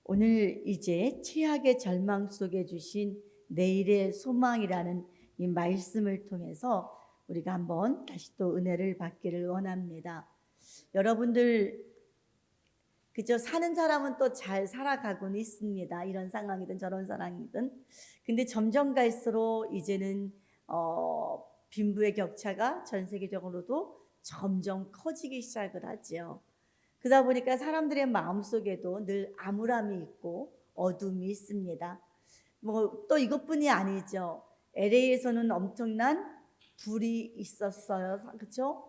오늘 이제 최악의 절망 속에 주신 내일의 소망이라는 이 말씀을 통해서 우리가 한번 다시 또 은혜를 받기를 원합니다. 여러분들 그저 사는 사람은 또 잘 살아가고는 있습니다. 이런 상황이든 저런 상황이든. 근데 점점 갈수록 이제는 빈부의 격차가 전 세계적으로도 점점 커지기 시작을 하죠. 그러다 보니까 사람들의 마음속에도 늘 암울함이 있고 어둠이 있습니다. 뭐 또 이것뿐이 아니죠. LA에서는 엄청난 불이 있었어요. 그렇죠?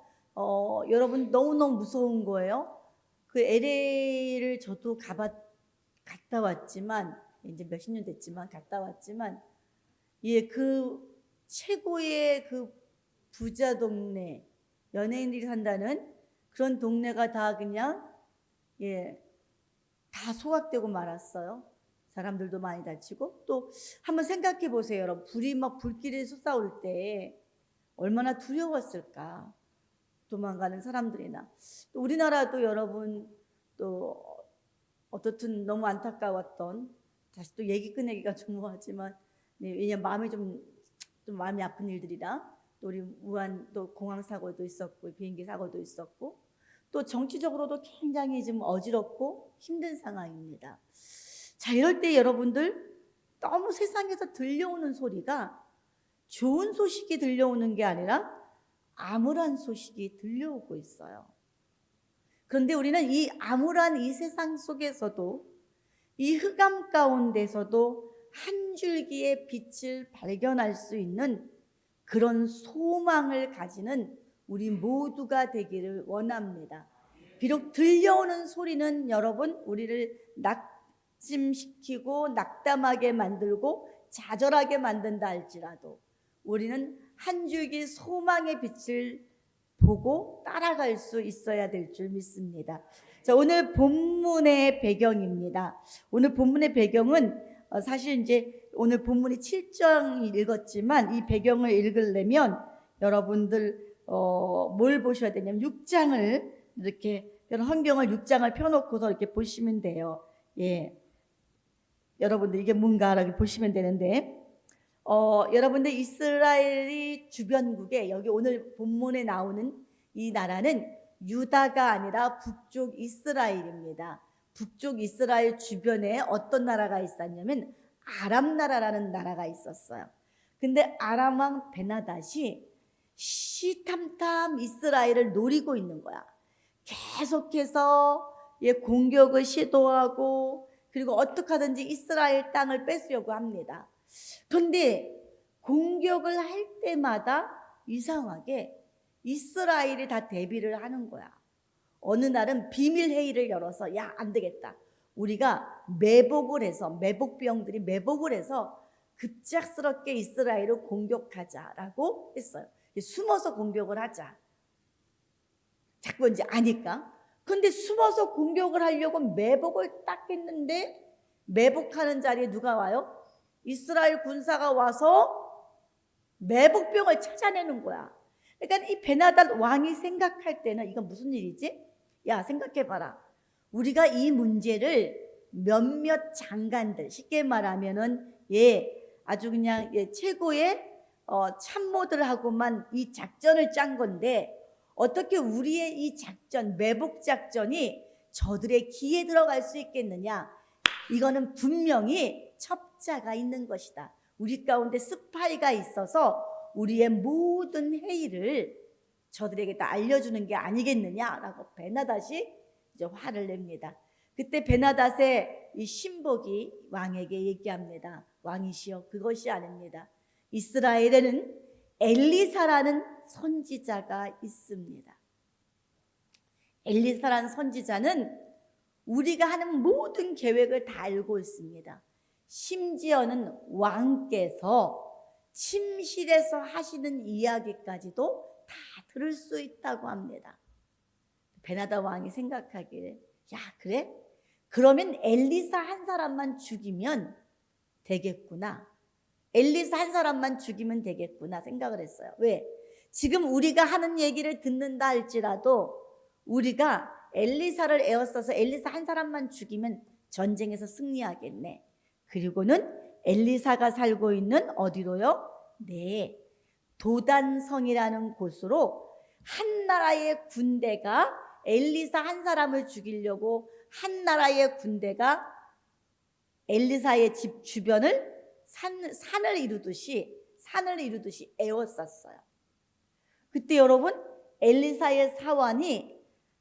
여러분 너무너무 무서운 거예요. 그 LA를 저도 갔다 왔지만 이제 몇십 년 됐지만 갔다 왔지만 그 최고의 그 부자 동네, 연예인들이 산다는 그런 동네가 다 그냥 다 소각되고 말았어요. 사람들도 많이 다치고. 또 한번 생각해 보세요, 여러분. 불이 막 불길이 솟아올 때 얼마나 두려웠을까. 도망가는 사람들이나. 또 우리나라도 여러분 또 어떻든 너무 안타까웠던, 다시 또 얘기 꺼내기가 좀 뭐하지만 왜냐면 마음이 좀 마음이 아픈 일들이라, 또 우리 우한 또 공항 사고도 있었고 비행기 사고도 있었고, 또 정치적으로도 굉장히 좀 어지럽고 힘든 상황입니다. 자, 이럴 때 여러분들 너무 세상에서 들려오는 소리가 좋은 소식이 들려오는 게 아니라 암울한 소식이 들려오고 있어요. 그런데 우리는 이 암울한 이 세상 속에서도, 이 흑암 가운데서도 한 줄기의 빛을 발견할 수 있는 그런 소망을 가지는 우리 모두가 되기를 원합니다. 비록 들려오는 소리는 여러분 우리를 낙심시키고 낙담하게 만들고 좌절하게 만든다 할지라도 우리는 한 줄기 소망의 빛을 보고 따라갈 수 있어야 될 줄 믿습니다. 자, 오늘 본문의 배경입니다. 오늘 본문의 배경은 사실 이제 오늘 본문이 7장 읽었지만 이 배경을 읽으려면 여러분들 뭘 보셔야 되냐면 6장을 이렇게 성경을 6장을 펴놓고서 이렇게 보시면 돼요. 여러분들 이게 뭔가라고 보시면 되는데 여러분들 이스라엘이 주변국에, 여기 오늘 본문에 나오는 이 나라는 유다가 아니라 북쪽 이스라엘입니다. 북쪽 이스라엘 주변에 어떤 나라가 있었냐면 아람 나라라는 나라가 있었어요. 근데 아람 왕 베나닷이 시탐탐 이스라엘을 노리고 있는 거야. 계속해서 공격을 시도하고, 그리고 어떻게 하든지 이스라엘 땅을 뺏으려고 합니다. 그런데 공격을 할 때마다 이상하게 이스라엘이 다 대비를 하는 거야. 어느 날은 비밀 회의를 열어서 야, 안 되겠다. 우리가 매복병들이 매복을 해서 급작스럽게 이스라엘을 공격하자라고 했어요. 숨어서 공격을 하자. 자꾸 이제 아니까. 근데 숨어서 공격을 하려고 매복을 딱 했는데 매복하는 자리에 누가 와요? 이스라엘 군사가 와서 매복병을 찾아내는 거야. 그러니까 이 베나닷 왕이 생각할 때는 이건 무슨 일이지? 야, 생각해봐라. 우리가 이 문제를 몇몇 장관들, 쉽게 말하면은 아주 그냥 최고의 참모들하고만 이 작전을 짠 건데 어떻게 우리의 이 작전, 매복 작전이 저들의 귀에 들어갈 수 있겠느냐? 이거는 분명히 첩자가 있는 것이다. 우리 가운데 스파이가 있어서 우리의 모든 회의를 저들에게 다 알려주는 게 아니겠느냐라고 베나닷이 이제 화를 냅니다. 그때 베나닷의 이 신복이 왕에게 얘기합니다. 왕이시여, 그것이 아닙니다. 이스라엘에는 엘리사라는 선지자가 있습니다. 엘리사라는 선지자는 우리가 하는 모든 계획을 다 알고 있습니다. 심지어는 왕께서 침실에서 하시는 이야기까지도 다 들을 수 있다고 합니다. 베나닷 왕이 생각하기에 야, 그래? 그러면 엘리사 한 사람만 죽이면 되겠구나. 엘리사 한 사람만 죽이면 되겠구나 생각을 했어요. 왜? 지금 우리가 하는 얘기를 듣는다 할지라도 우리가 엘리사를 에워싸서 엘리사 한 사람만 죽이면 전쟁에서 승리하겠네. 그리고는 엘리사가 살고 있는 어디로요? 네, 도단성이라는 곳으로 한 나라의 군대가 엘리사 한 사람을 죽이려고 한 나라의 군대가 엘리사의 집 주변을 산을 이루듯이 에워쌌어요. 그때 여러분 엘리사의 사환이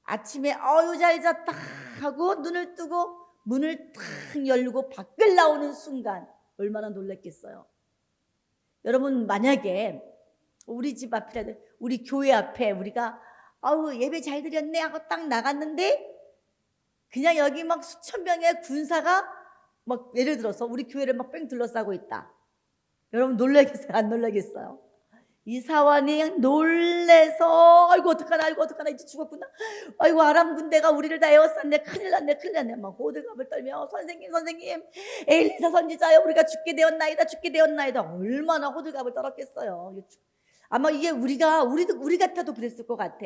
아침에 잘 잤다 하고 눈을 뜨고 문을 탁 열고 밖을 나오는 순간 얼마나 놀랐겠어요. 여러분 만약에 우리 집 앞이라도 우리 교회 앞에 우리가 예배 잘 드렸네 하고 딱 나갔는데 그냥 여기 막 수천 명의 군사가 막 예를 들어서 우리 교회를 막 뺑 둘러싸고 있다. 여러분 놀라겠어요? 안 놀라겠어요? 이 사환이 놀래서 아이고 어떡하나 이제 죽었구나. 아이고 아람 군대가 우리를 다 에워쌌네. 큰일 났네. 막 호들갑을 떨며 선생님 엘리사 선지자여 우리가 죽게 되었나이다. 얼마나 호들갑을 떨었겠어요. 아마 이게 우리 같아도 그랬을 것 같아.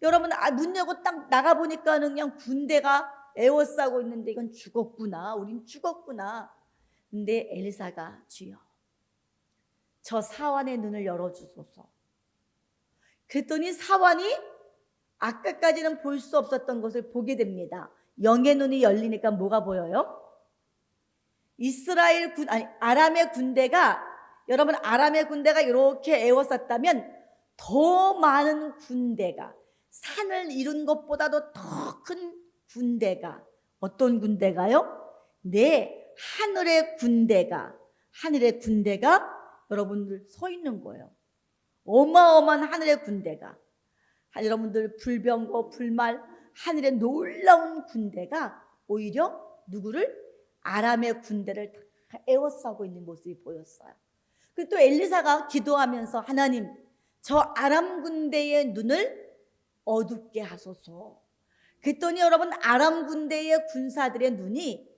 여러분 문 열고 딱 나가보니까는 그냥 군대가 에워싸고 있는데 이건 죽었구나. 우린 죽었구나. 근데 엘리사가 주여 저 사환의 눈을 열어주소서. 그랬더니 사환이 아까까지는 볼 수 없었던 것을 보게 됩니다. 영의 눈이 열리니까 뭐가 보여요? 아람의 군대가 여러분 아람의 군대가 이렇게 에워쌌다면 더 많은 군대가 산을 이룬 것보다도 더 큰 군대가 어떤 군대가요? 네, 하늘의 군대가 여러분들 서 있는 거예요. 어마어마한 하늘의 군대가 여러분들 불병거 불말 하늘의 놀라운 군대가 오히려 누구를 아람의 군대를 다 에워싸고 있는 모습이 보였어요. 그리고 또 엘리사가 기도하면서 하나님 저 아람 군대의 눈을 어둡게 하소서. 그랬더니 여러분 아람 군대의 군사들의 눈이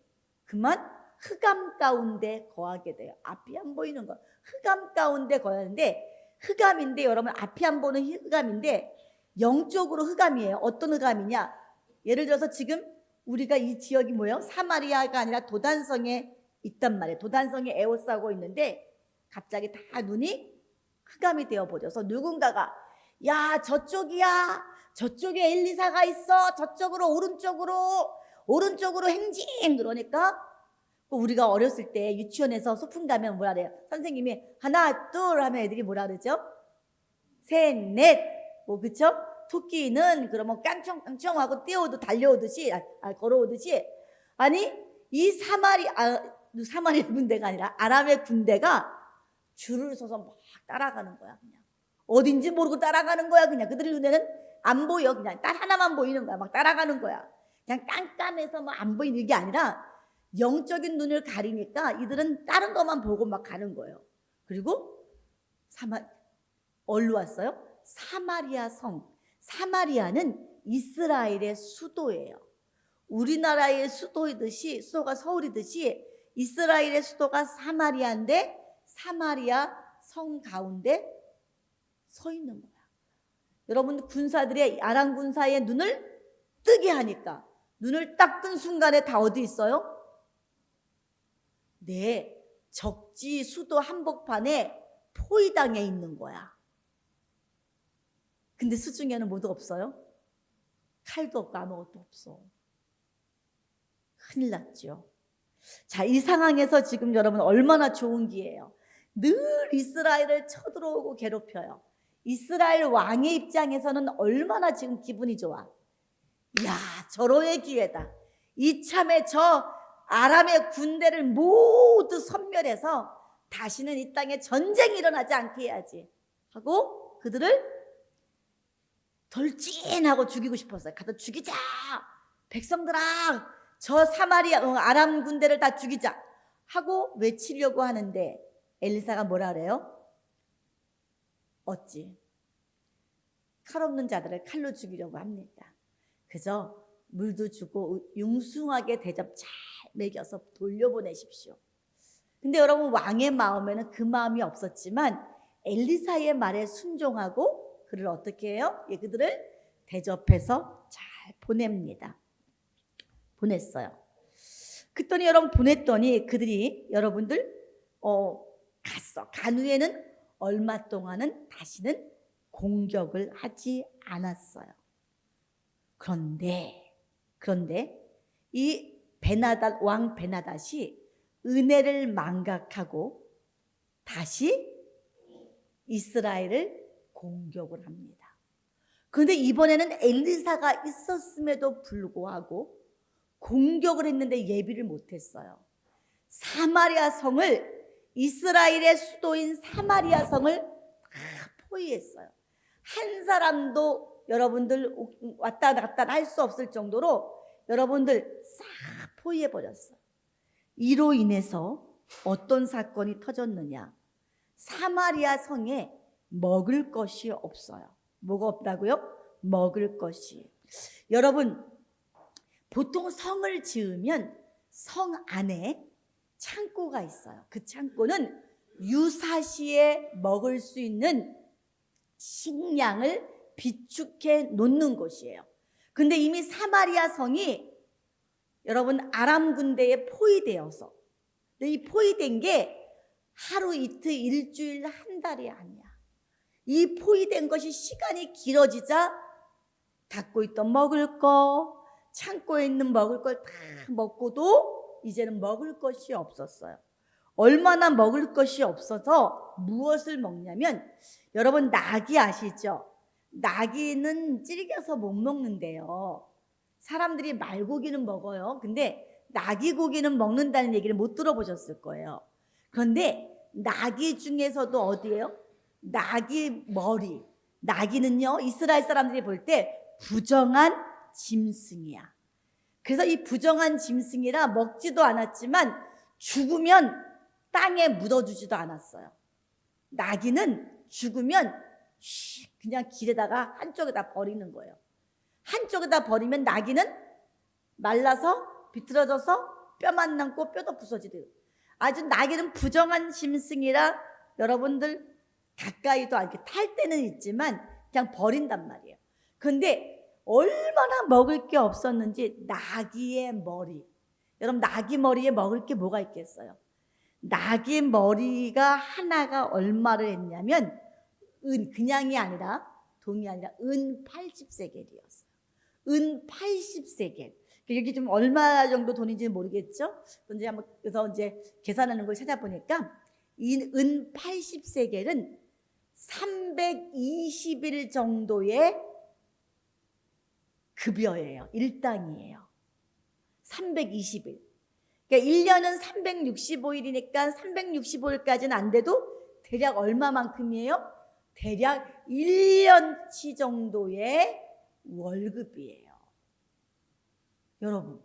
그만 흑암 가운데 거하게 돼요. 앞이 안 보이는 거. 흑암 가운데 거하는데 흑암인데 여러분 앞이 안 보는 흑암인데 영적으로 흑암이에요. 어떤 흑암이냐? 예를 들어서 지금 우리가 이 지역이 뭐예요? 사마리아가 아니라 도단성에 있단 말이에요. 도단성에 에워싸고 있는데 갑자기 다 눈이 흑암이 되어버려서 누군가가 야 저쪽이야. 저쪽에 엘리사가 있어. 저쪽으로 오른쪽으로 행진. 그러니까 우리가 어렸을 때 유치원에서 소풍 가면 뭐라 그래요? 선생님이 하나 둘 하면 애들이 뭐라 그러죠? 셋 넷 그쵸? 토끼는 그러면 깡총깡총 하고 달려오듯이 걸어오듯이 아니 이 사마리아 군대가 아니라 아람의 군대가 줄을 서서 막 따라가는 거야. 그냥 어딘지 모르고 따라가는 거야. 그냥 그들 눈에는 안 보여. 그냥 딸 하나만 보이는 거야. 막 따라가는 거야. 그냥 깜깜해서 뭐 안 보이는 게 아니라 영적인 눈을 가리니까 이들은 다른 것만 보고 막 가는 거예요. 그리고 어디로 왔어요? 사마리아 성. 사마리아는 이스라엘의 수도예요. 우리나라의 수도가 서울이듯이 이스라엘의 수도가 사마리아인데 사마리아 성 가운데 서 있는 거야. 여러분 군사들의 아람 군사의 눈을 뜨게 하니까 눈을 딱 뜬 순간에 다 어디 있어요? 네, 적지 수도 한복판에 포위당해 있는 거야. 근데 수중에는 뭐도 없어요? 칼도 없고 아무것도 없어. 큰일 났죠. 자, 이 상황에서 지금 여러분 얼마나 좋은 기회예요. 늘 이스라엘을 쳐들어오고 괴롭혀요. 이스라엘 왕의 입장에서는 얼마나 지금 기분이 좋아. 야, 절호의 기회다. 이참에 저 아람의 군대를 모두 섬멸해서 다시는 이 땅에 전쟁이 일어나지 않게 해야지 하고 그들을 돌진하고 죽이고 싶었어요. 가서 죽이자. 백성들아, 저 아람 군대를 다 죽이자 하고 외치려고 하는데 엘리사가 뭐라 그래요? 어찌 칼 없는 자들을 칼로 죽이려고 합니다. 그저 물도 주고 융숭하게 대접 잘 먹여서 돌려보내십시오. 근데 여러분 왕의 마음에는 그 마음이 없었지만 엘리사의 말에 순종하고 그를 어떻게 해요? 그들을 대접해서 잘 보냅니다. 보냈어요. 그랬더니 여러분 보냈더니 그들이 여러분들 갔어. 간 후에는 얼마 동안은 다시는 공격을 하지 않았어요. 그런데 이 왕 베나닷이 은혜를 망각하고 다시 이스라엘을 공격을 합니다. 그런데 이번에는 엘리사가 있었음에도 불구하고 공격을 했는데 예비를 못했어요. 사마리아 성을, 이스라엘의 수도인 사마리아 성을 다 포위했어요. 한 사람도 여러분들 왔다 갔다 할 수 없을 정도로 여러분들 싹 포위해버렸어요. 이로 인해서 어떤 사건이 터졌느냐? 사마리아 성에 먹을 것이 없어요. 뭐가 없다고요? 먹을 것이. 여러분, 보통 성을 지으면 성 안에 창고가 있어요. 그 창고는 유사시에 먹을 수 있는 식량을 비축해 놓는 곳이에요. 근데 이미 사마리아 성이 여러분 아람 군대에 포위되어서, 이 포위된 게 하루 이틀 일주일 한 달이 아니야. 이 포위된 것이 시간이 길어지자 갖고 있던 먹을 거, 창고에 있는 먹을 걸 다 먹고도 이제는 먹을 것이 없었어요. 얼마나 먹을 것이 없어서 무엇을 먹냐면, 여러분 나귀 아시죠? 나귀는 질겨서 못 먹는데요. 사람들이 말고기는 먹어요. 근데 나귀 고기는 먹는다는 얘기를 못 들어보셨을 거예요. 그런데 나귀 중에서도 어디예요? 나귀 머리. 나귀는요, 이스라엘 사람들이 볼 때 부정한 짐승이야. 그래서 이 부정한 짐승이라 먹지도 않았지만 죽으면 땅에 묻어주지도 않았어요. 나귀는 죽으면 그냥 길에다가 한쪽에다 버리는 거예요. 한쪽에다 버리면 나귀는 말라서 비틀어져서 뼈만 남고 뼈도 부서지듯. 아주 나귀는 부정한 짐승이라 여러분들 가까이도 않게 탈 때는 있지만 그냥 버린단 말이에요. 그런데 얼마나 먹을 게 없었는지 나귀의 머리. 여러분 나귀 머리에 먹을 게 뭐가 있겠어요? 나귀 머리가 하나가 얼마를 했냐면 그냥이 아니라 돈이 아니라 은 80세겔이었어요. 은 80세겔. 여기 좀 얼마 정도 돈인지는 모르겠죠? 그런데 한번 그래서 이제 계산하는 걸 찾아보니까 이 은 80세겔은 320일 정도의 급여예요. 일당이에요. 320일. 그러니까 1년은 365일이니까 365일까지는 안 돼도 대략 얼마만큼이에요? 대략 1년치 정도의 월급이에요. 여러분,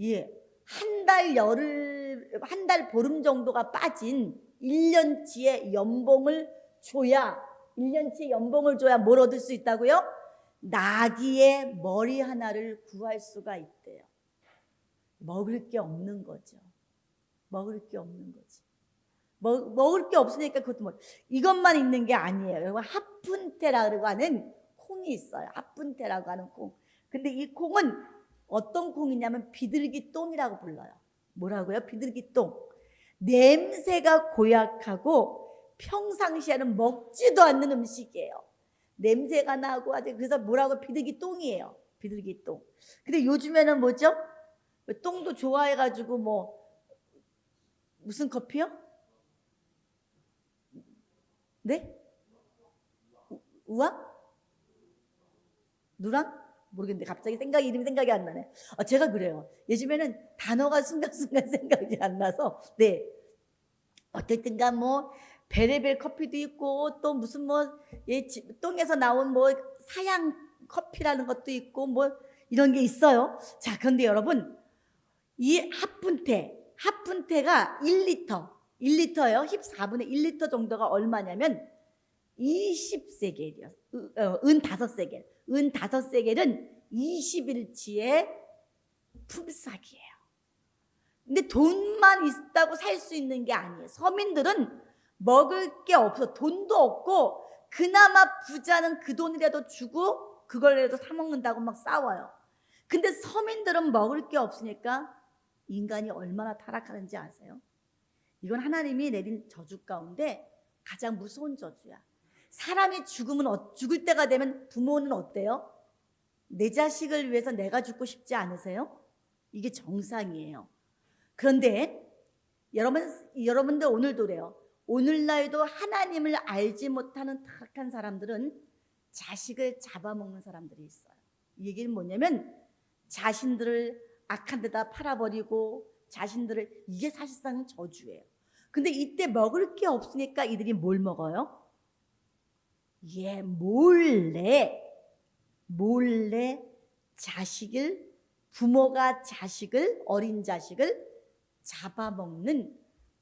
예, 한 달 보름 정도가 빠진 1년치의 연봉을 줘야, 1년치의 연봉을 줘야 뭘 얻을 수 있다고요? 나귀의 머리 하나를 구할 수가 있대요. 먹을 게 없는 거죠. 먹을 게 없는 거지. 먹을 게 없으니까 그것도 이것만 있는 게 아니에요. 여러분 하푼테라고 하는 콩이 있어요. 하푼테라고 하는 콩. 근데 이 콩은 어떤 콩이냐면 비둘기똥이라고 불러요. 뭐라고요? 비둘기똥. 냄새가 고약하고 평상시에는 먹지도 않는 음식이에요. 냄새가 나고 그래서 뭐라고? 비둘기똥이에요. 비둘기똥. 근데 요즘에는 뭐죠? 똥도 좋아해가지고 무슨 커피요? 네? 우왕? 누랑? 모르겠는데 갑자기 이름이 생각이 안 나네. 제가 그래요. 요즘에는 단어가 순간순간 생각이 안 나서. 네. 어쨌든간 베레벨 커피도 있고 또 무슨 똥에서 나온 사양 커피라는 것도 있고 이런 게 있어요. 자, 그런데 여러분 이 하푼테가 1리터예요. 14분의 1리터 정도가 얼마냐면 20세겔이요. 은 5세겔. 은 5세겔은 20일치의 품삯이에요. 근데 돈만 있다고 살 수 있는 게 아니에요. 서민들은 먹을 게 없어. 돈도 없고 그나마 부자는 그 돈이라도 주고 그걸라도 사 먹는다고 막 싸워요. 근데 서민들은 먹을 게 없으니까 인간이 얼마나 타락하는지 아세요? 이건 하나님이 내린 저주 가운데 가장 무서운 저주야. 사람이 죽을 때가 되면 부모는 어때요? 내 자식을 위해서 내가 죽고 싶지 않으세요? 이게 정상이에요. 그런데 여러분들 오늘도 그래요. 오늘날도 하나님을 알지 못하는 타락한 사람들은 자식을 잡아먹는 사람들이 있어요. 이 얘기는 뭐냐면 자신들을 악한 데다 팔아버리고 이게 사실상 저주예요. 근데 이때 먹을 게 없으니까 이들이 뭘 먹어요? 몰래 부모가 어린 자식을 잡아먹는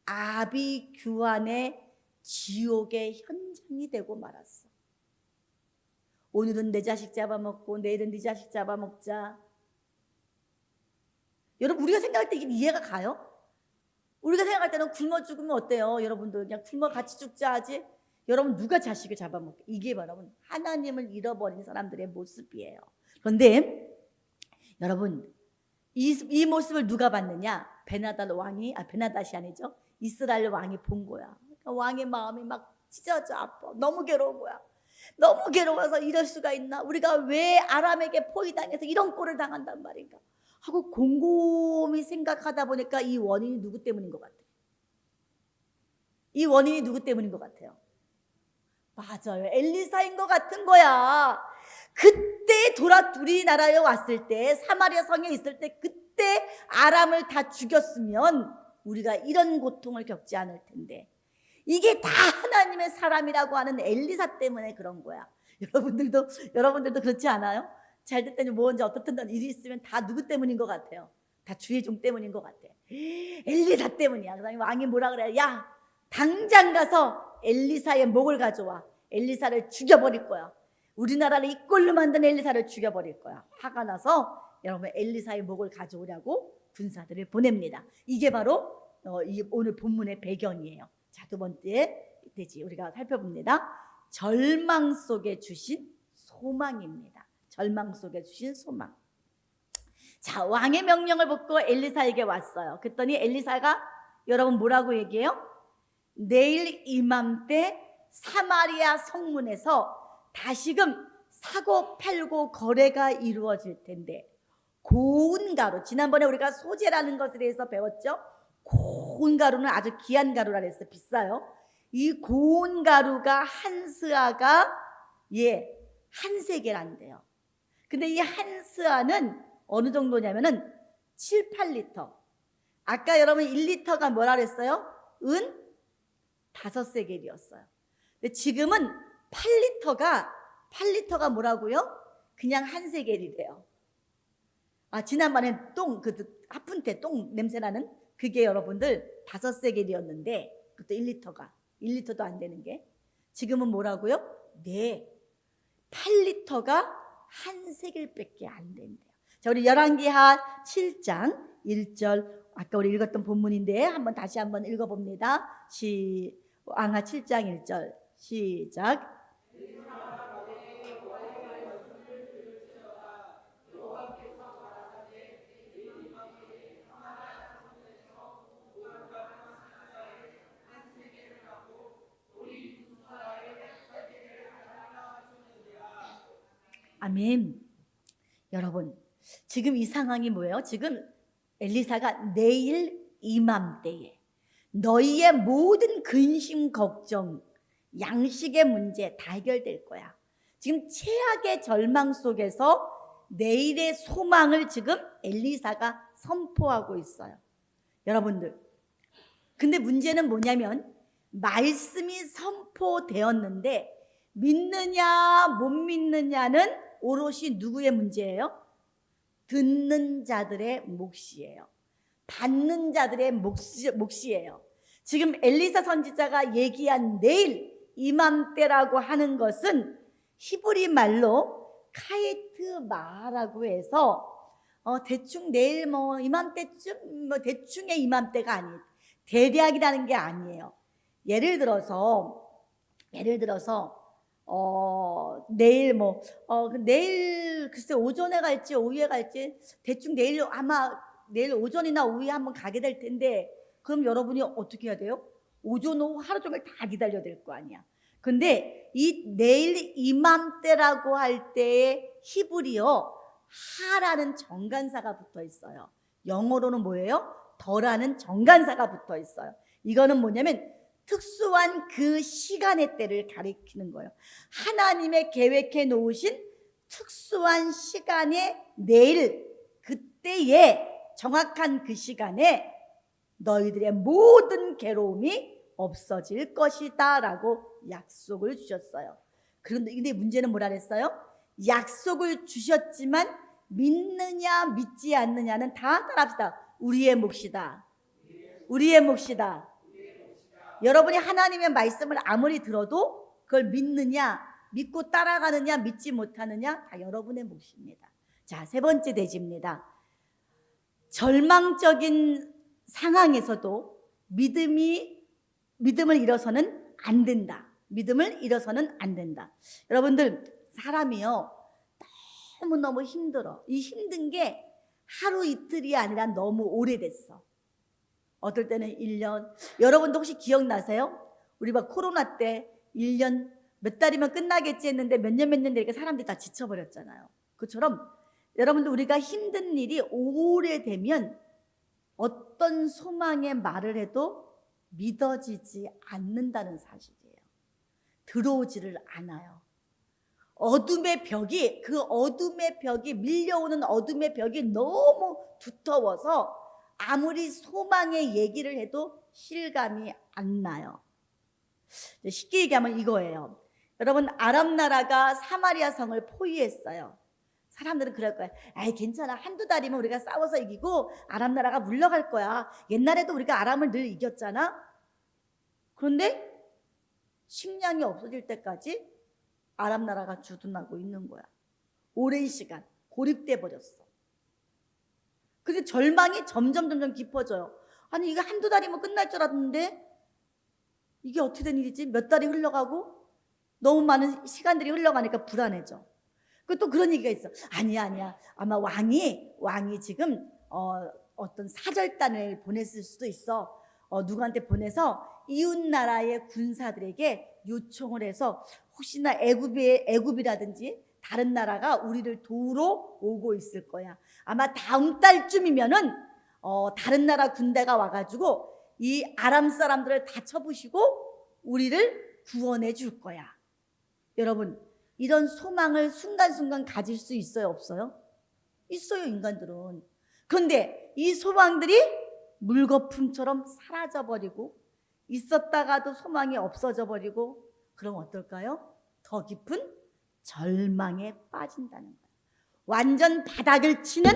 아비규환의 지옥의 현장이 되고 말았어. 오늘은 내 자식 잡아먹고 내일은 네 자식 잡아먹자. 여러분, 우리가 생각할 때 이게 이해가 가요? 우리가 생각할 때는 굶어 죽으면 어때요? 여러분들 그냥 굶어 같이 죽자 하지. 여러분, 누가 자식을 잡아먹게? 이게 바로 하나님을 잃어버린 사람들의 모습이에요. 그런데 여러분, 이 모습을 누가 봤느냐? 베나닷이 아니죠. 이스라엘 왕이 본 거야. 그러니까 왕의 마음이 막 찢어져 아파. 너무 괴로운 거야. 너무 괴로워서 이럴 수가 있나? 우리가 왜 아람에게 포위당해서 이런 꼴을 당한단 말인가? 하고 곰곰이 생각하다 보니까 이 원인이 누구 때문인 것 같아요? 이 원인이 누구 때문인 것 같아요? 맞아요. 엘리사인 것 같은 거야. 그때 우리나라에 왔을 때, 사마리아 성에 있을 때, 그때 아람을 다 죽였으면 우리가 이런 고통을 겪지 않을 텐데, 이게 다 하나님의 사람이라고 하는 엘리사 때문에 그런 거야. 여러분들도 그렇지 않아요? 잘 됐더니 뭔지 어떻든 일이 있으면 다 누구 때문인 것 같아요? 다 주의 종 때문인 것 같아. 엘리사 때문이야. 그다음에 왕이 뭐라 그래? 야, 당장 가서 엘리사의 목을 가져와. 엘리사를 죽여버릴 거야. 우리나라를 이 꼴로 만든 엘리사를 죽여버릴 거야. 화가 나서 여러분 엘리사의 목을 가져오라고 군사들을 보냅니다. 이게 바로 오늘 본문의 배경이에요. 자, 두 번째 우리가 살펴봅니다. 절망 속에 주신 소망입니다. 절망 속에 주신 소망. 자, 왕의 명령을 받고 엘리사에게 왔어요. 그랬더니 엘리사가 여러분 뭐라고 얘기해요? 내일 이맘때 사마리아 성문에서 다시금 사고 팔고 거래가 이루어질 텐데, 고운 가루, 지난번에 우리가 소재라는 것에 대해서 배웠죠? 고운 가루는 아주 귀한 가루라 그랬어요. 비싸요. 이 고운 가루가 한 스아가 한 세겔한대요. 근데 이 한 스아는 어느 정도냐면은 7, 8리터. 아까 여러분 1리터가 뭐라 그랬어요? 은 5세겔이었어요. 근데 지금은 8리터가 뭐라고요? 그냥 한 세겔이래요. 지난번에 하푼테 똥 냄새나는 그게 여러분들 5세겔이었는데, 그것도 1리터도 안 되는 게 지금은 뭐라고요? 네, 8리터가 한 세겔밖에 안 된대요. 자, 우리 열왕기하 7장 1절, 아까 우리 읽었던 본문인데 다시 한번 읽어봅니다. 왕하 7장 1절 시작. 아멘. 여러분, 지금 이 상황이 뭐예요? 지금 엘리사가 내일 이맘때에 너희의 모든 근심, 걱정, 양식의 문제 다 해결될 거야. 지금 최악의 절망 속에서 내일의 소망을 지금 엘리사가 선포하고 있어요. 여러분들, 근데 문제는 뭐냐면 말씀이 선포되었는데 믿느냐 못 믿느냐는 오롯이 누구의 문제예요? 듣는 자들의 몫이에요. 받는 자들의 몫이에요. 지금 엘리사 선지자가 얘기한 내일 이맘때라고 하는 것은 히브리 말로 카이트 마라고 해서 대충 내일 이맘때쯤 대충의 이맘때가 아니에요. 대략이라는 게 아니에요. 예를 들어서 내일 내일 글쎄 오전에 갈지 오후에 갈지 대충 내일 아마 내일 오전이나 오후에 한번 가게 될 텐데 그럼 여러분이 어떻게 해야 돼요? 오전 오후 하루 종일 다 기다려야 될 거 아니야. 근데 이 내일 이맘때라고 할 때의 히브리어 하라는 정관사가 붙어 있어요. 영어로는 뭐예요? 더라는 정관사가 붙어 있어요. 이거는 뭐냐면 특수한 그 시간의 때를 가리키는 거예요. 하나님의 계획해 놓으신 특수한 시간에 내일 그때에 정확한 그 시간에 너희들의 모든 괴로움이 없어질 것이다 라고 약속을 주셨어요. 그런데 문제는 뭐라 그랬어요? 약속을 주셨지만 믿느냐 믿지 않느냐는 다 따라합시다. 우리의 몫이다. 우리의 몫이다. 여러분이 하나님의 말씀을 아무리 들어도 그걸 믿느냐 믿고 따라가느냐 믿지 못하느냐 다 여러분의 몫입니다. 자, 세 번째 대지입니다. 절망적인 상황에서도 믿음을 잃어서는 안 된다. 믿음을 잃어서는 안 된다. 여러분들 사람이요 너무너무 힘들어. 이 힘든 게 하루 이틀이 아니라 너무 오래됐어. 어떨 때는 1년. 여러분도 혹시 기억나세요? 우리 막 코로나 때 1년 몇 달이면 끝나겠지 했는데 몇 년 되니까 사람들이 다 지쳐버렸잖아요. 그처럼 여러분들 우리가 힘든 일이 오래되면 어떤 소망의 말을 해도 믿어지지 않는다는 사실이에요. 들어오지를 않아요. 어둠의 벽이 밀려오는 어둠의 벽이 너무 두터워서 아무리 소망의 얘기를 해도 실감이 안 나요. 쉽게 얘기하면 이거예요. 여러분 아람 나라가 사마리아 성을 포위했어요. 사람들은 그럴 거야. 아이 괜찮아. 한두 달이면 우리가 싸워서 이기고 아람 나라가 물러갈 거야. 옛날에도 우리가 아람을 늘 이겼잖아. 그런데 식량이 없어질 때까지 아람 나라가 주둔하고 있는 거야. 오랜 시간 고립돼 버렸어. 근데 절망이 점점 깊어져요. 아니 이거 한두 달이면 끝날 줄 알았는데 이게 어떻게 된 일이지? 몇 달이 흘러가고 너무 많은 시간들이 흘러가니까 불안해져. 그 또 그런 얘기가 있어. 아니야. 아마 왕이 지금 어떤 사절단을 보냈을 수도 있어. 누구한테 보내서 이웃 나라의 군사들에게 요청을 해서 혹시나 애굽이라든지 다른 나라가 우리를 도우러 오고 있을 거야. 아마 다음 달쯤이면은 다른 나라 군대가 와가지고 이 아람 사람들을 다 쳐부시고 우리를 구원해 줄 거야. 여러분 이런 소망을 순간순간 가질 수 있어요, 없어요? 있어요, 인간들은. 그런데 이 소망들이 물거품처럼 사라져버리고 있었다가도 소망이 없어져 버리고 그럼 어떨까요? 더 깊은 절망에 빠진다는 거예요. 완전 바닥을 치는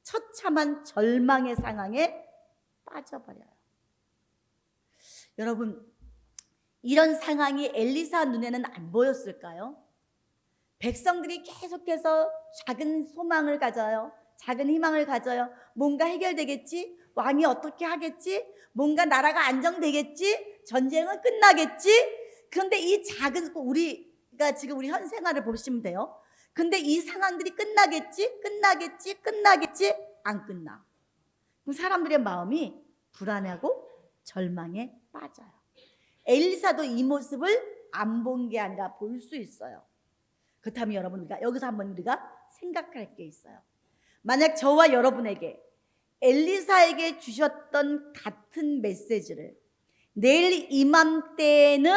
처참한 절망의 상황에 빠져버려요. 여러분 이런 상황이 엘리사 눈에는 안 보였을까요? 백성들이 계속해서 작은 소망을 가져요. 작은 희망을 가져요. 뭔가 해결되겠지? 왕이 어떻게 하겠지? 뭔가 나라가 안정되겠지? 전쟁은 끝나겠지? 그런데 이 작은 우리가 지금 우리 현 생활을 보시면 돼요. 근데 이 상황들이 끝나겠지? 안 끝나. 그럼 사람들의 마음이 불안하고 절망에 빠져요. 엘리사도 이 모습을 안 본 게 아니라 볼 수 있어요. 그렇다면 여러분 우리가 여기서 한번 우리가 생각할 게 있어요. 만약 저와 여러분에게 엘리사에게 주셨던 같은 메시지를 내일 이맘때는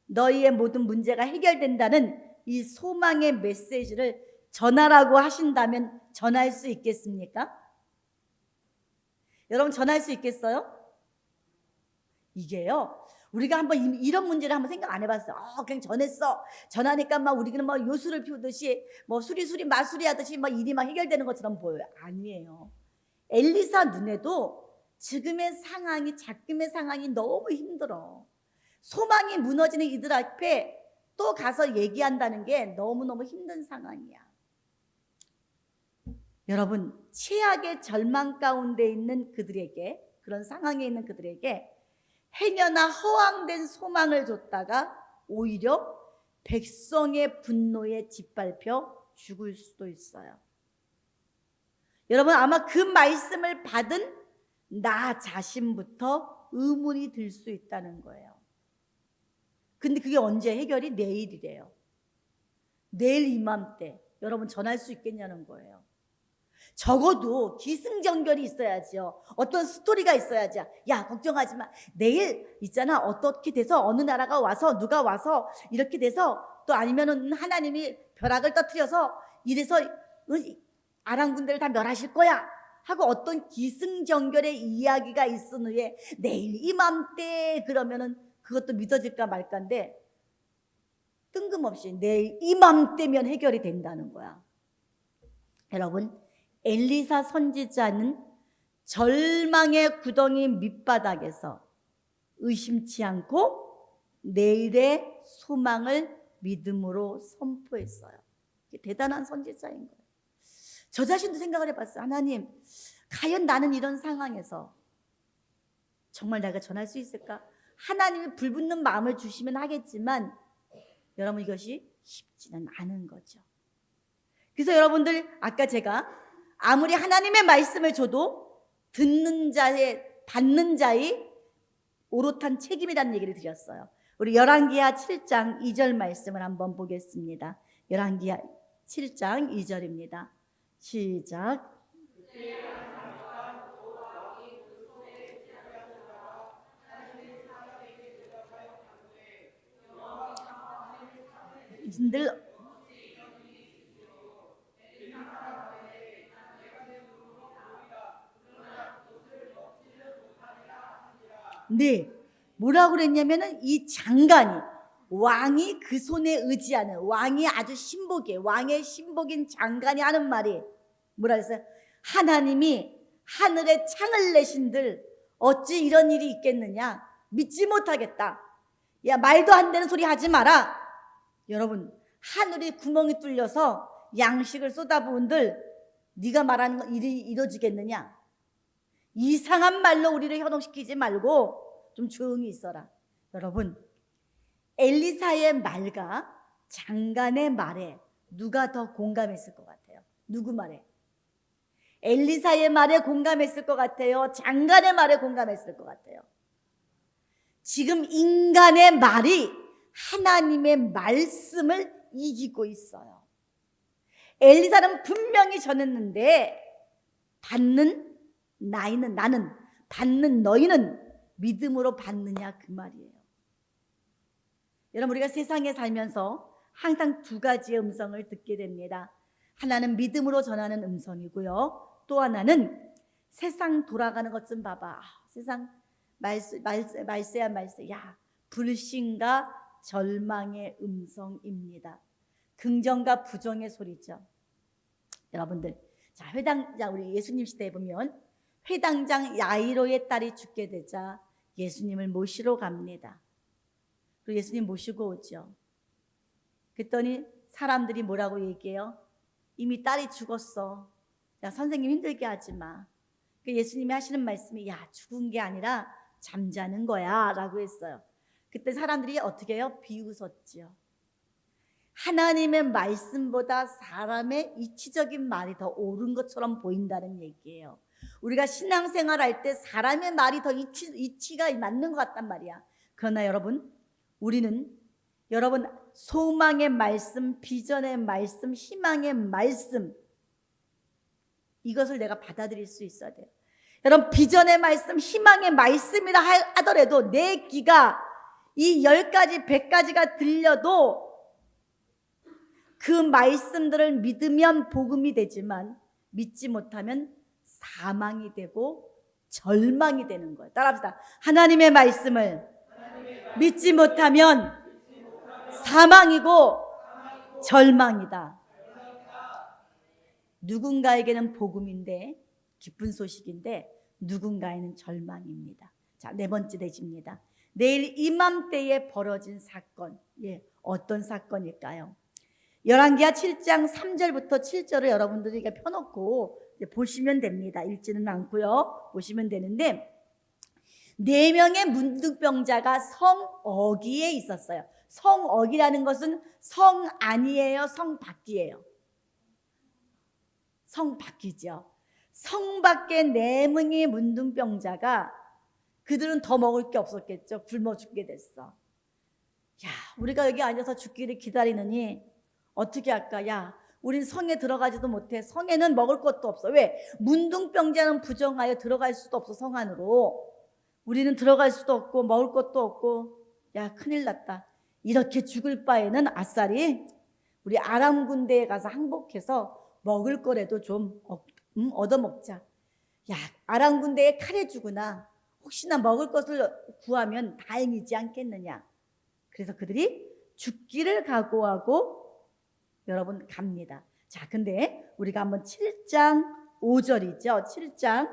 너희의 모든 문제가 해결된다는 이 소망의 메시지를 전하라고 하신다면 전할 수 있겠습니까? 여러분 전할 수 있겠어요? 이게요. 우리가 한번 이런 문제를 한번 생각 안 해봤어요. 그냥 전했어. 전하니까 막 우리는 막 요술을 피우듯이 뭐 수리수리 마수리 하듯이 막 일이 막 해결되는 것처럼 보여요. 아니에요. 엘리사 눈에도 지금의 상황이 작금의 상황이 너무 힘들어. 소망이 무너지는 이들 앞에 또 가서 얘기한다는 게 너무너무 힘든 상황이야. 여러분 최악의 절망 가운데 있는 그들에게 그런 상황에 있는 그들에게 해녀나 허황된 소망을 줬다가 오히려 백성의 분노에 짓밟혀 죽을 수도 있어요. 여러분 아마 그 말씀을 받은 나 자신부터 의문이 들 수 있다는 거예요. 근데 그게 언제 해결이? 내일이래요. 내일 이맘때 여러분 전할 수 있겠냐는 거예요. 적어도 기승전결이 있어야죠. 어떤 스토리가 있어야지. 야, 걱정하지 마. 내일 있잖아. 어떻게 돼서 어느 나라가 와서 누가 와서 이렇게 돼서 또 아니면은 하나님이 벼락을 터뜨려서 이래서 아람 군대를 다 멸하실 거야 하고 어떤 기승전결의 이야기가 있은 후에 내일 이맘때 그러면은 그것도 믿어질까 말까인데 뜬금없이 내일 이맘때면 해결이 된다는 거야. 여러분, 엘리사 선지자는 절망의 구덩이 밑바닥에서 의심치 않고 내일의 소망을 믿음으로 선포했어요. 대단한 선지자인 거예요. 저 자신도 생각을 해봤어요. 하나님, 과연 나는 이런 상황에서 정말 내가 전할 수 있을까? 하나님이 불붙는 마음을 주시면 하겠지만 여러분 이것이 쉽지는 않은 거죠. 그래서 여러분들 아까 제가 아무리 하나님의 말씀을 줘도 듣는 자의 받는 자의 오롯한 책임이라는 얘기를 드렸어요. 우리 열왕기하 7장 2절 말씀을 한번 보겠습니다. 열왕기하 7장 2절입니다. 시작. 이신들 네, 뭐라고 그랬냐면은 이 장관이 왕이 그 손에 의지하는 왕이 아주 신복이에요. 왕의 신복인 장관이 하는 말이 뭐라 했어요? 하나님이 하늘에 창을 내신들 어찌 이런 일이 있겠느냐? 믿지 못하겠다. 야, 말도 안 되는 소리 하지 마라. 여러분, 하늘이 구멍이 뚫려서 양식을 쏟아부은들 네가 말하는 건 일이 이루어지겠느냐? 이상한 말로 우리를 현혹시키지 말고 좀 조용히 있어라. 여러분, 엘리사의 말과 장관의 말에 누가 더 공감했을 것 같아요? 누구 말에? 엘리사의 말에 공감했을 것 같아요? 장관의 말에 공감했을 것 같아요? 지금 인간의 말이 하나님의 말씀을 이기고 있어요. 엘리사는 분명히 전했는데 받는 나는 받는 너희는 믿음으로 받느냐 그 말이에요. 여러분 우리가 세상에 살면서 항상 두 가지의 음성을 듣게 됩니다. 하나는 믿음으로 전하는 음성이고요. 또 하나는 세상 돌아가는 것 좀 봐봐. 세상 말세야 말세. 야, 불신과 절망의 음성입니다. 긍정과 부정의 소리죠. 여러분들, 자 회당장 우리 예수님 시대에 보면 회당장 야이로의 딸이 죽게 되자 예수님을 모시러 갑니다. 그리고 예수님 모시고 오죠. 그랬더니 사람들이 뭐라고 얘기해요? 이미 딸이 죽었어. 야, 선생님 힘들게 하지 마. 예수님이 하시는 말씀이 야, 죽은 게 아니라 잠자는 거야 라고 했어요. 그때 사람들이 어떻게 해요? 비웃었죠. 하나님의 말씀보다 사람의 이치적인 말이 더 옳은 것처럼 보인다는 얘기예요. 우리가 신앙생활 할 때 사람의 말이 더 이치가 맞는 것 같단 말이야. 그러나 여러분, 우리는 여러분 소망의 말씀, 비전의 말씀, 희망의 말씀 이것을 내가 받아들일 수 있어야 돼요. 여러분 비전의 말씀, 희망의 말씀이라 하더라도 내 귀가 이 10가지, 100가지가 들려도 그 말씀들을 믿으면 복음이 되지만 믿지 못하면 사망이 되고 절망이 되는 거예요. 따라합시다. 하나님의 말씀을 믿지 못하면 사망이고 절망이다. 누군가에게는 복음인데 기쁜 소식인데 누군가에는 절망입니다. 자, 네 번째 대지입니다. 내일 이맘때에 벌어진 사건. 예, 어떤 사건일까요? 열왕기하 7장 3절부터 7절을 여러분들이 펴놓고 보시면 됩니다. 읽지는 않고요. 보시면 되는데 4명의 문둥병자가 성어기에 있었어요. 성어기라는 것은 성 안이에요? 성 밖이에요? 성 밖이죠. 성 밖에 4명의 문둥병자가, 그들은 더 먹을 게 없었겠죠. 굶어 죽게 됐어. 야, 우리가 여기 앉아서 죽기를 기다리느니 어떻게 할까? 야, 우린 성에 들어가지도 못해. 성에는 먹을 것도 없어. 왜? 문둥병자는 부정하여 들어갈 수도 없어. 성 안으로. 우리는 들어갈 수도 없고 먹을 것도 없고. 야, 큰일 났다. 이렇게 죽을 바에는 아싸리 우리 아람 군대에 가서 항복해서 먹을 거라도 좀 얻어먹자. 야, 아람 군대에 칼에 죽으나 혹시나 먹을 것을 구하면 다행이지 않겠느냐. 그래서 그들이 죽기를 각오하고 여러분 갑니다. 자, 근데 우리가 한번 7장 5절이죠. 7장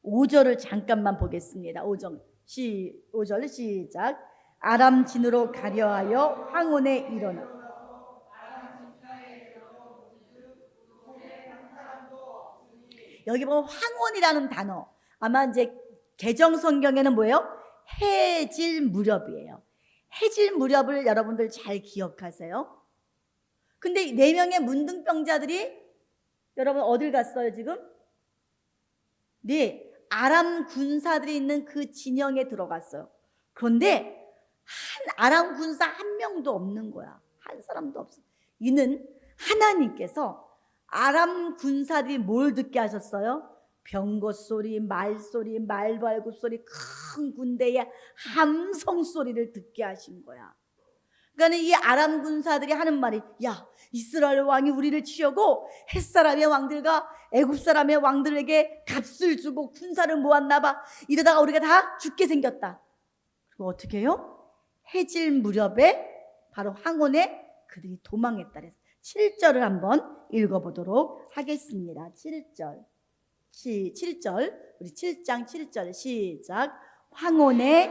5절을 잠깐만 보겠습니다. 5절 시작. 아람 진으로 가려하여 황혼에 일어나. 여기 보면 황혼이라는 단어, 아마 이제 개정 성경에는 뭐예요? 해질 무렵이에요. 해질 무렵을 여러분들 잘 기억하세요. 근데 4명의 문둥병자들이 여러분 어딜 갔어요 지금? 네, 아람 군사들이 있는 그 진영에 들어갔어요. 그런데 아람 군사 한 명도 없는 거야. 한 사람도 없어. 이는 하나님께서 아람 군사들이 뭘 듣게 하셨어요? 병거 소리, 말소리, 말발굽 소리, 큰 군대의 함성 소리를 듣게 하신 거야. 그러니까 이 아람 군사들이 하는 말이, 야, 이스라엘 왕이 우리를 치려고 햇사람의 왕들과 애굽 사람의 왕들에게 값을 주고 군사를 모았나 봐. 이러다가 우리가 다 죽게 생겼다. 그리고 어떻게 해요? 해질 무렵에 바로 황혼에 그들이 도망했다 그래서 7절을 한번 읽어보도록 하겠습니다. 7절 우리 7장 7절 시작. 황혼에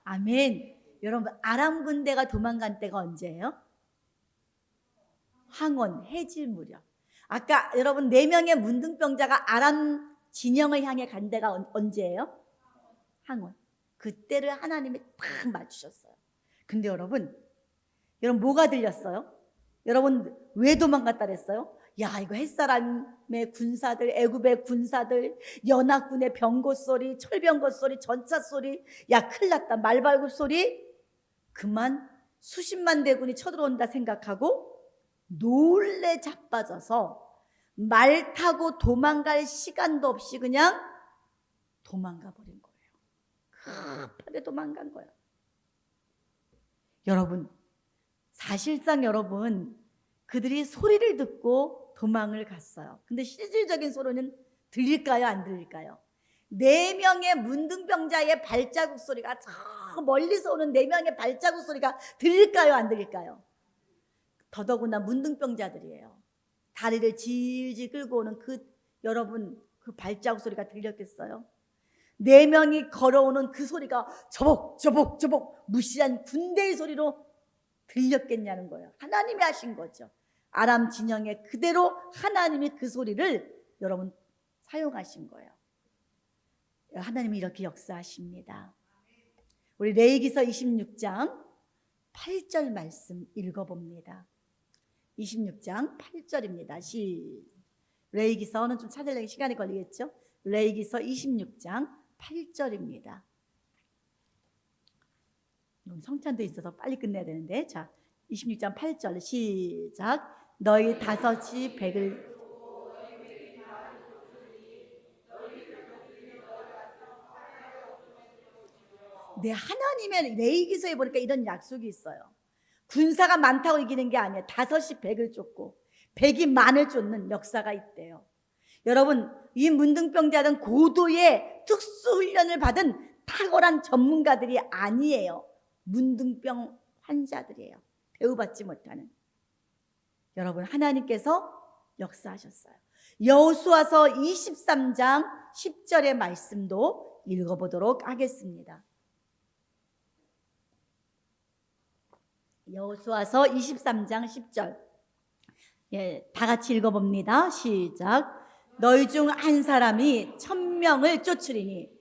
아멘. 여러분, 아람 군대가 도망간 때가 언제예요? 황혼, 해질 무렵. 아까 여러분 4명의 문둥병자가 아람 진영을 향해 간 데가 언제예요? 황혼. 그때를 하나님이 딱 맞추셨어요. 근데 여러분 뭐가 들렸어요? 여러분 왜 도망갔다 그랬어요? 야, 이거 햇사람의 군사들, 애굽의 군사들, 연합군의 병거 소리, 철병거 소리, 전차 소리, 야, 큰일 났다. 말발굽 소리. 그만 수십만 대군이 쳐들어온다 생각하고 놀래 자빠져서 말 타고 도망갈 시간도 없이 그냥 도망가 버린 거예요. 급하게 도망간 거예요. 여러분, 사실상 여러분 그들이 소리를 듣고 도망을 갔어요. 근데 실질적인 소리는 들릴까요? 안 들릴까요? 4명의 문둥병자의 발자국 소리가 저 멀리서 오는 4명의 발자국 소리가 들릴까요? 안 들릴까요? 더더구나 문둥병자들이에요. 다리를 질질 끌고 오는 여러분 그 발자국 소리가 들렸겠어요? 4명이 걸어오는 그 소리가 저벅저벅저벅 무시한 군대의 소리로 들렸겠냐는 거예요. 하나님이 하신 거죠. 아람 진영에 그대로 하나님이 그 소리를 여러분 사용하신 거예요. 하나님이 이렇게 역사하십니다. 우리 레위기서 26장 8절 말씀 읽어봅니다. 26장 8절입니다. 레위기서는 좀 찾으려면 시간이 걸리겠죠? 레위기서 26장 8절입니다. 성찬도 있어서 빨리 끝내야 되는데, 자, 26장 8절 시작. 너희 다섯이 백을 네, 하나님의 레위기서에 보니까 이런 약속이 있어요. 군사가 많다고 이기는 게 아니에요. 다섯이 백을 쫓고 백이 만을 쫓는 역사가 있대요. 여러분, 이 문둥병자는 고도의 특수훈련을 받은 탁월한 전문가들이 아니에요. 문둥병 환자들이에요. 배우받지 못하는. 여러분, 하나님께서 역사하셨어요. 여호수아서 23장 10절의 말씀도 읽어보도록 하겠습니다. 여호수아서 23장 10절. 예, 다 같이 읽어봅니다. 시작. 너희 중 한 사람이 1000명을 쫓으리니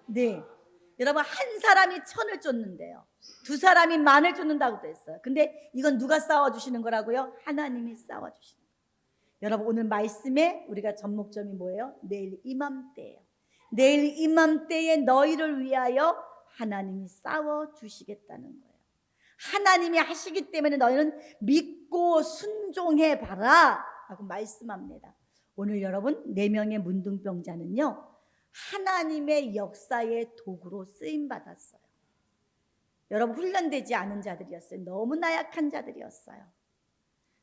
네. 여러분 한 사람이 천을 쫓는데요. 두 사람이 만을 쫓는다고 됐어요. 근데 이건 누가 싸워주시는 거라고요? 하나님이 싸워주시는 거예요. 여러분 오늘 말씀에 우리가 접목점이 뭐예요? 내일 이맘때예요. 내일 이맘때에 너희를 위하여 하나님이 싸워주시겠다는 거예요. 하나님이 하시기 때문에 너희는 믿고 순종해 봐라 하고 말씀합니다. 오늘 여러분 4명의 문둥병자는요 하나님의 역사의 도구로 쓰임받았어요. 여러분 훈련되지 않은 자들이었어요. 너무 나약한 자들이었어요.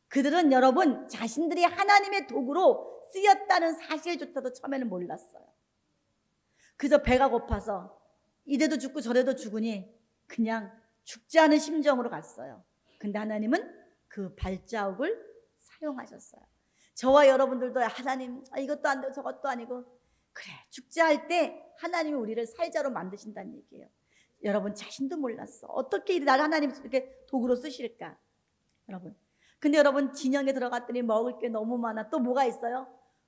그들은 여러분 자신들이 하나님의 도구로 쓰였다는 사실조차도 처음에는 몰랐어요. 그저 배가 고파서 이래도 죽고 저래도 죽으니 그냥 죽지 않은 심정으로 갔어요. 근데 하나님은 그 발자국을 사용하셨어요. 저와 여러분들도 하나님 이것도 안 되고 저것도 아니고 그래 죽자 할 때 하나님이 우리를 살자로 만드신다는 얘기예요. 여러분 자신도 몰랐어. 어떻게 나를 하나님이 이렇게 도구로 쓰실까? 여러분 근데 여러분 진영에 들어갔더니 먹을 게 너무 많아. 또 뭐가 있어요?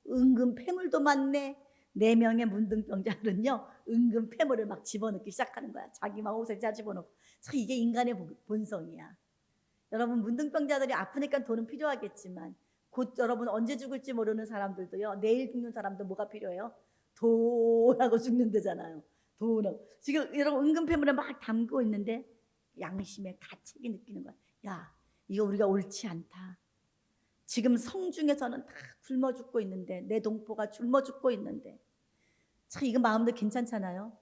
은근 폐물도 많네. 4명의 문둥병자들은요 은근 폐물을 막 집어넣기 시작하는 거야. 자기 막 옷에 다 집어넣고. 참 이게 인간의 본성이야. 여러분 문둥병자들이 아프니까 돈은 필요하겠지만 곧 여러분 언제 죽을지 모르는 사람들도요 내일 죽는 사람도 뭐가 필요해요? 돈하고 죽는 데잖아요. 돈하고. 지금 여러분 은근 폐물을 막 담고 있는데 양심의 가책이 느끼는 거야. 야 이거 우리가 옳지 않다. 지금 성중에서는 다 굶어 죽고 있는데 내 동포가 굶어 죽고 있는데 참 이거 마음도 괜찮잖아요.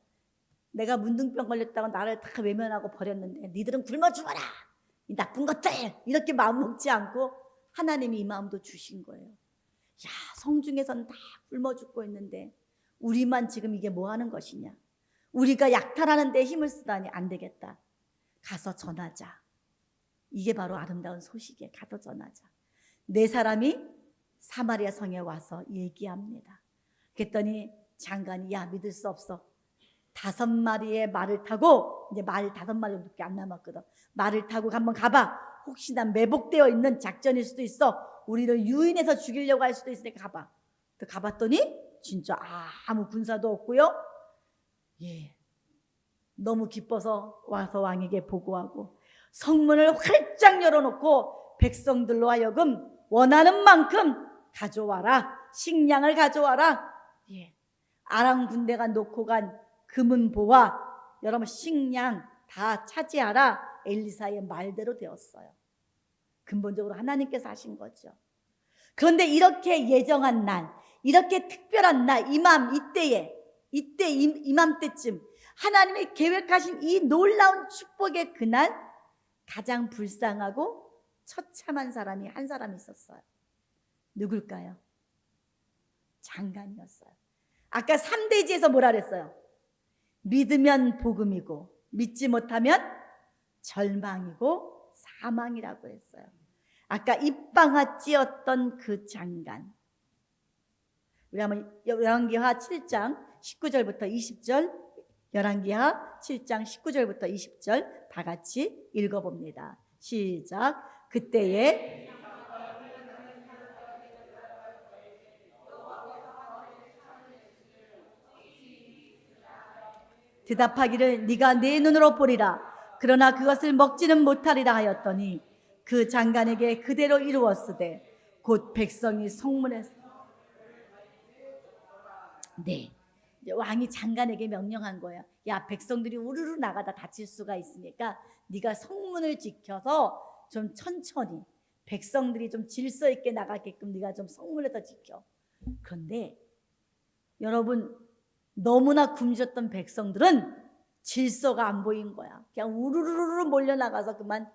내가 문둥병 걸렸다고 나를 다 외면하고 버렸는데 니들은 굶어 죽어라 이 나쁜 것들 이렇게 마음 먹지 않고 하나님이 이 마음도 주신 거예요. 야 성중에서는 다 굶어 죽고 있는데 우리만 지금 이게 뭐 하는 것이냐. 우리가 약탈하는 데 힘을 쓰다니 안 되겠다. 가서 전하자. 이게 바로 아름다운 소식이에요. 가서 전하자. 4사람이 사마리아 성에 와서 얘기합니다. 그랬더니 장관이 야 믿을 수 없어. 5마리의 말을 타고 이제 말 5마리밖에 안 남았거든. 말을 타고 한번 가봐. 혹시나 매복되어 있는 작전일 수도 있어. 우리를 유인해서 죽이려고 할 수도 있으니까 가봐. 또 가봤더니 진짜 아무 군사도 없고요. 예, 너무 기뻐서 와서 왕에게 보고하고 성문을 활짝 열어놓고 백성들로 하여금 원하는 만큼 가져와라. 식량을 가져와라. 예, 아람 군대가 놓고 간 금은보와 여러분 식량 다 차지하라. 엘리사의 말대로 되었어요. 근본적으로 하나님께서 하신 거죠. 그런데 이렇게 예정한 날, 이렇게 특별한 날, 이맘때쯤 하나님이 계획하신 이 놀라운 축복의 그날 가장 불쌍하고 처참한 사람이 한 사람 있었어요. 누굴까요? 장관이었어요. 아까 3대지에서 뭐라 그랬어요? 믿으면 복음이고 믿지 못하면 절망이고 사망이라고 했어요. 아까 입방아 찧었던 그 장관. 우리 한번 열왕기하 7장 19절부터 20절, 열왕기하 7장 19절부터 20절 다 같이 읽어봅니다. 시작. 그때에 대답하기를 네가 내 눈으로 보리라. 그러나 그것을 먹지는 못하리라 하였더니 그 장관에게 그대로 이루었으되 곧 백성이 성문에서 네, 왕이 장관에게 명령한 거예요. 야 백성들이 우르르 나가다 다칠 수가 있으니까 네가 성문을 지켜서 좀 천천히 백성들이 좀 질서 있게 나가게끔 네가 좀 성문에서 지켜. 그런데 여러분 너무나 굶주렸던 백성들은 질서가 안 보인 거야. 그냥 우르르르 몰려나가서 그만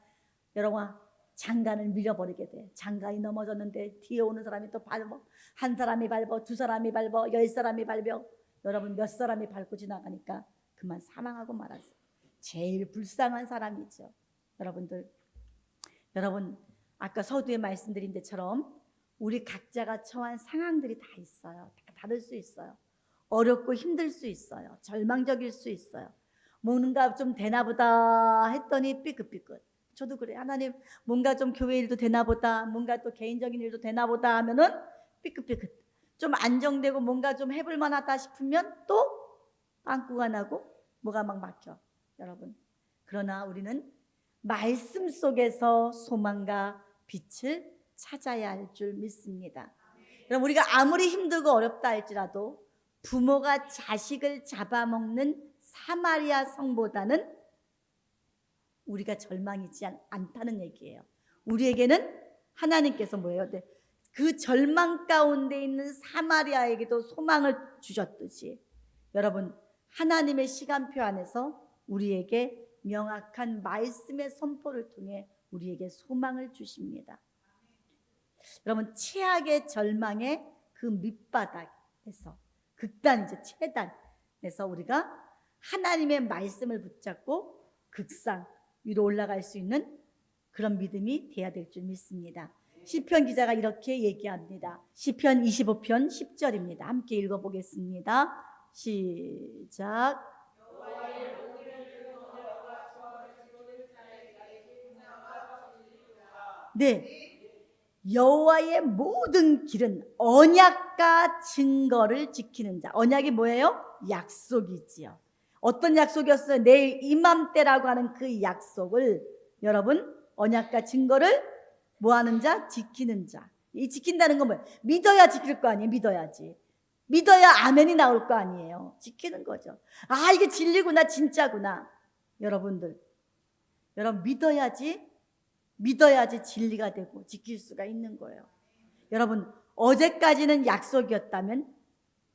여러분 장관을 밀어버리게 돼. 장관이 넘어졌는데 뒤에 오는 사람이 또 밟어. 한 사람이 밟어, 2사람이 밟어, 10사람이 밟어. 여러분 몇 사람이 밟고 지나가니까 그만 사망하고 말았어요. 제일 불쌍한 사람이죠. 여러분 아까 서두에 말씀드린 데처럼 우리 각자가 처한 상황들이 다 있어요. 다 다를 수 있어요. 어렵고 힘들 수 있어요. 절망적일 수 있어요. 뭔가 좀 되나보다 했더니 삐끗삐끗. 저도 그래. 하나님 뭔가 좀 교회 일도 되나보다, 뭔가 또 개인적인 일도 되나보다 하면은 삐끗삐끗. 좀 안정되고 뭔가 좀 해볼 만하다 싶으면 또 빵꾸가 나고 뭐가 막 막혀. 여러분, 그러나 우리는 말씀 속에서 소망과 빛을 찾아야 할 줄 믿습니다. 그럼 우리가 아무리 힘들고 어렵다 할지라도 부모가 자식을 잡아먹는 사마리아 성보다는 우리가 절망이지 않다는 얘기예요. 우리에게는 하나님께서 뭐예요? 그 절망 가운데 있는 사마리아에게도 소망을 주셨듯이 여러분, 하나님의 시간표 안에서 우리에게 명확한 말씀의 선포를 통해 우리에게 소망을 주십니다. 여러분, 최악의 절망의 그 밑바닥에서 극단이죠. 최단에서 우리가 하나님의 말씀을 붙잡고 극상 위로 올라갈 수 있는 그런 믿음이 돼야 될 줄 믿습니다. 시편 기자가 이렇게 얘기합니다. 시편 25편 10절입니다. 함께 읽어보겠습니다. 시작. 네, 여호와의 모든 길은 언약과 증거를 지키는 자. 언약이 뭐예요? 약속이지요. 어떤 약속이었어요? 내일 이맘때라고 하는 그 약속을 여러분, 언약과 증거를 뭐하는 자? 지키는 자. 이 지킨다는 건 뭐예요? 믿어야 지킬 거 아니에요? 믿어야지. 믿어야 아멘이 나올 거 아니에요? 지키는 거죠. 아, 이게 진리구나, 진짜구나. 여러분 믿어야지 진리가 되고 지킬 수가 있는 거예요. 여러분, 어제까지는 약속이었다면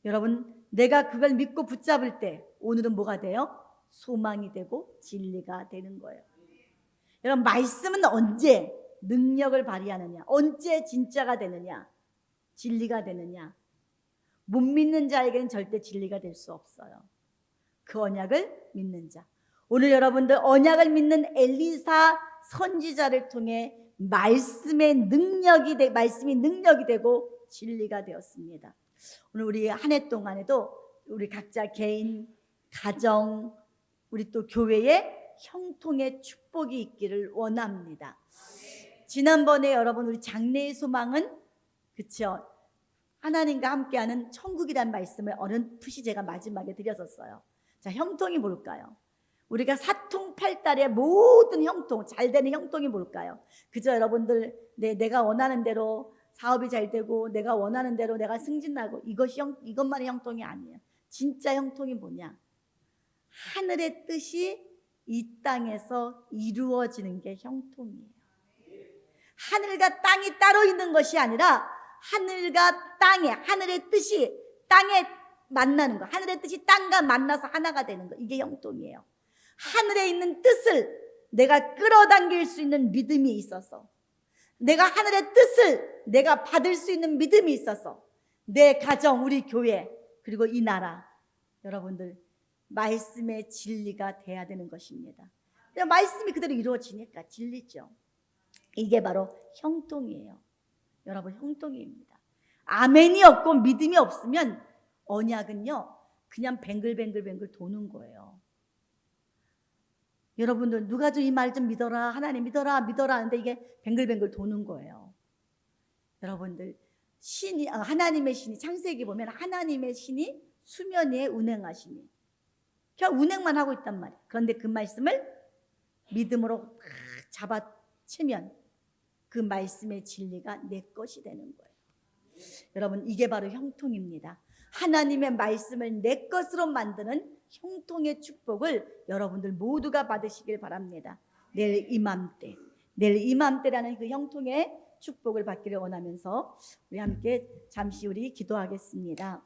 여러분, 내가 그걸 믿고 붙잡을 때 오늘은 뭐가 돼요? 소망이 되고 진리가 되는 거예요. 여러분, 말씀은 언제 능력을 발휘하느냐? 언제 진짜가 되느냐? 진리가 되느냐? 못 믿는 자에게는 절대 진리가 될 수 없어요. 그 언약을 믿는 자. 오늘 여러분들 언약을 믿는 엘리사 선지자를 통해 말씀이 능력이 되고 진리가 되었습니다. 오늘 우리 한 해 동안에도 우리 각자 개인, 가정, 우리 또 교회에 형통의 축복이 있기를 원합니다. 지난번에 여러분 우리 장래의 소망은 그쵸? 하나님과 함께하는 천국이란 말씀을 어렴풋이 제가 마지막에 드렸었어요. 자, 형통이 뭘까요? 우리가 사통팔달의 모든 형통, 잘 되는 형통이 뭘까요? 그저 여러분들 내가 원하는 대로 사업이 잘 되고 내가 원하는 대로 내가 승진하고 이것만이 형통이 아니에요. 진짜 형통이 뭐냐? 하늘의 뜻이 이 땅에서 이루어지는 게 형통이에요. 하늘과 땅이 따로 있는 것이 아니라 하늘과 땅에 하늘의 뜻이 땅에 만나는 거, 하늘의 뜻이 땅과 만나서 하나가 되는 거, 이게 형통이에요. 하늘에 있는 뜻을 내가 끌어당길 수 있는 믿음이 있어서, 내가 하늘의 뜻을 내가 받을 수 있는 믿음이 있어서 내 가정, 우리 교회, 그리고 이 나라, 여러분들 말씀의 진리가 돼야 되는 것입니다. 말씀이 그대로 이루어지니까 진리죠. 이게 바로 형통이에요. 여러분, 형통입니다. 아멘이 없고 믿음이 없으면 언약은요 그냥 뱅글뱅글 도는 거예요. 여러분들 누가 좀 이 말 좀 믿어라, 하나님 믿어라 하는데 이게 뱅글뱅글 도는 거예요. 여러분들 하나님의 신이, 창세기 보면 하나님의 신이 수면 위에 운행하시니 그냥 운행만 하고 있단 말이에요. 그런데 그 말씀을 믿음으로 잡아채면 그 말씀의 진리가 내 것이 되는 거예요. 여러분, 이게 바로 형통입니다. 하나님의 말씀을 내 것으로 만드는 형통의 축복을 여러분들 모두가 받으시길 바랍니다. 내일 이맘때라는 그 형통의 축복을 받기를 원하면서 우리 함께 잠시 기도하겠습니다.